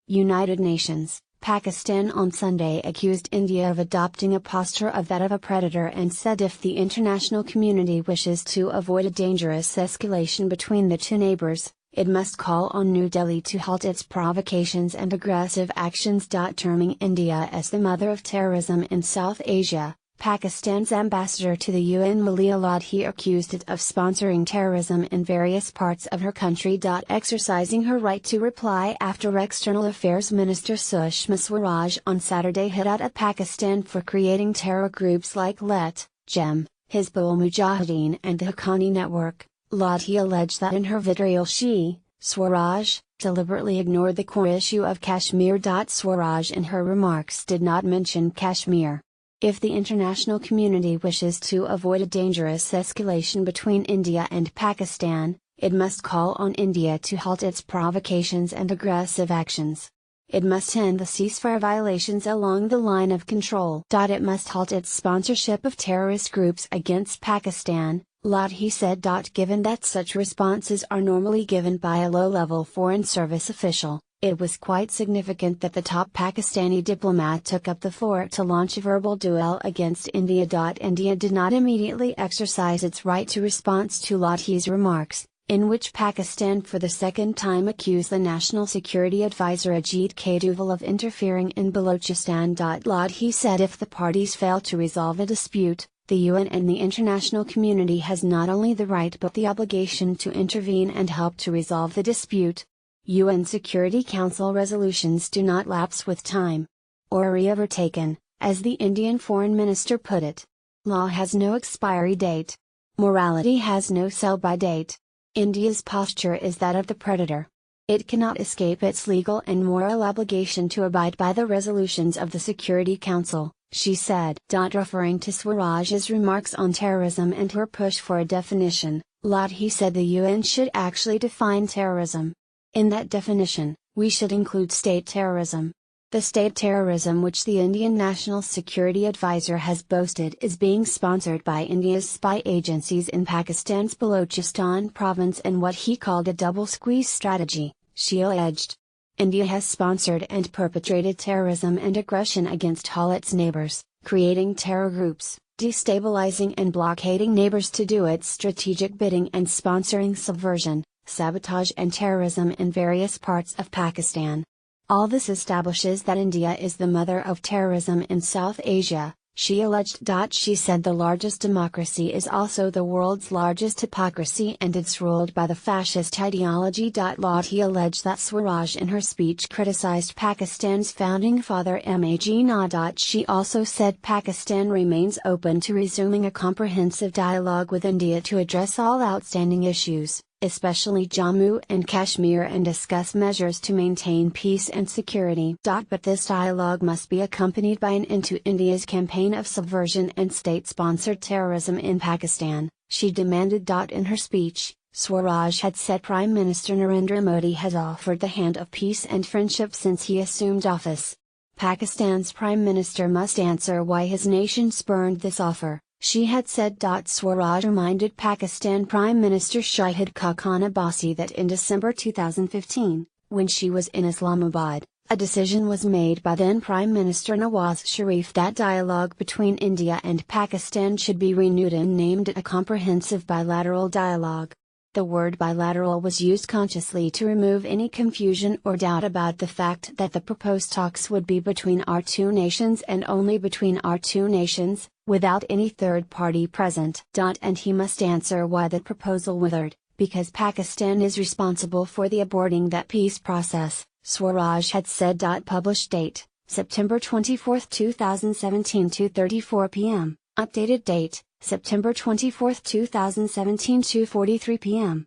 United Nations. Pakistan on Sunday accused India of adopting a posture of that of a predator and said if the international community wishes to avoid a dangerous escalation between the two neighbors, it must call on New Delhi to halt its provocations and aggressive actions. Terming India as the mother of terrorism in South Asia, Pakistan's ambassador to the UN Malia Lodhi accused it of sponsoring terrorism in various parts of her country. Exercising her right to reply after External Affairs Minister Sushma Swaraj on Saturday hit out at Pakistan for creating terror groups like Let, Jem, Hizbul Mujahideen and the Haqqani Network, Lodhi alleged that in her vitriol she, Swaraj, deliberately ignored the core issue of Kashmir. Swaraj in her remarks did not mention Kashmir. If the international community wishes to avoid a dangerous escalation between India and Pakistan, it must call on India to halt its provocations and aggressive actions. It must end the ceasefire violations along the line of control. It must halt its sponsorship of terrorist groups against Pakistan, Lodhi said. Given that such responses are normally given by a low-level foreign service official, it was quite significant that the top Pakistani diplomat took up the floor to launch a verbal duel against India. India did not immediately exercise its right to response to Lodhi's remarks, in which Pakistan for the second time accused the National Security Advisor Ajit Doval of interfering in Balochistan. Lodhi said if the parties fail to resolve a dispute, the UN and the international community has not only the right but the obligation to intervene and help to resolve the dispute. UN Security Council resolutions do not lapse with time. Or are overtaken, as the Indian Foreign Minister put it. Law has no expiry date. Morality has no sell-by date. India's posture is that of the predator. It cannot escape its legal and moral obligation to abide by the resolutions of the Security Council, she said. Referring to Swaraj's remarks on terrorism and her push for a definition, Lodhi said the UN should actually define terrorism. In that definition, we should include state terrorism. The state terrorism which the Indian National Security Advisor has boasted is being sponsored by India's spy agencies in Pakistan's Balochistan province and what he called a double squeeze strategy, she alleged. India has sponsored and perpetrated terrorism and aggression against all its neighbors, creating terror groups, destabilizing and blockading neighbors to do its strategic bidding and sponsoring subversion, sabotage and terrorism in various parts of Pakistan. All this establishes that India is the mother of terrorism in South Asia, she alleged. She said the largest democracy is also the world's largest hypocrisy and it's ruled by the fascist ideology. Lodhi alleged that Swaraj in her speech criticized Pakistan's founding father Mag Jinnah. She also said Pakistan remains open to resuming a comprehensive dialogue with India to address all outstanding issues, especially Jammu and Kashmir, and discuss measures to maintain peace and security. But this dialogue must be accompanied by an end to India's campaign of subversion and state-sponsored terrorism in Pakistan, she demanded. In her speech, Swaraj had said Prime Minister Narendra Modi has offered the hand of peace and friendship since he assumed office. Pakistan's Prime Minister must answer why his nation spurned this offer, she had said. Swaraj reminded Pakistan Prime Minister Shahid Khaqan Abbasi that in December 2015, when she was in Islamabad, a decision was made by then Prime Minister Nawaz Sharif that dialogue between India and Pakistan should be renewed and named it a comprehensive bilateral dialogue. The word bilateral was used consciously to remove any confusion or doubt about the fact that the proposed talks would be between our two nations and only between our two nations, without any third party present. And he must answer why the proposal withered, because Pakistan is responsible for the aborting that peace process, Swaraj had said. Published date, September 24, 2017 2:34 p.m. Updated date, September 24, 2017 2:43 p.m.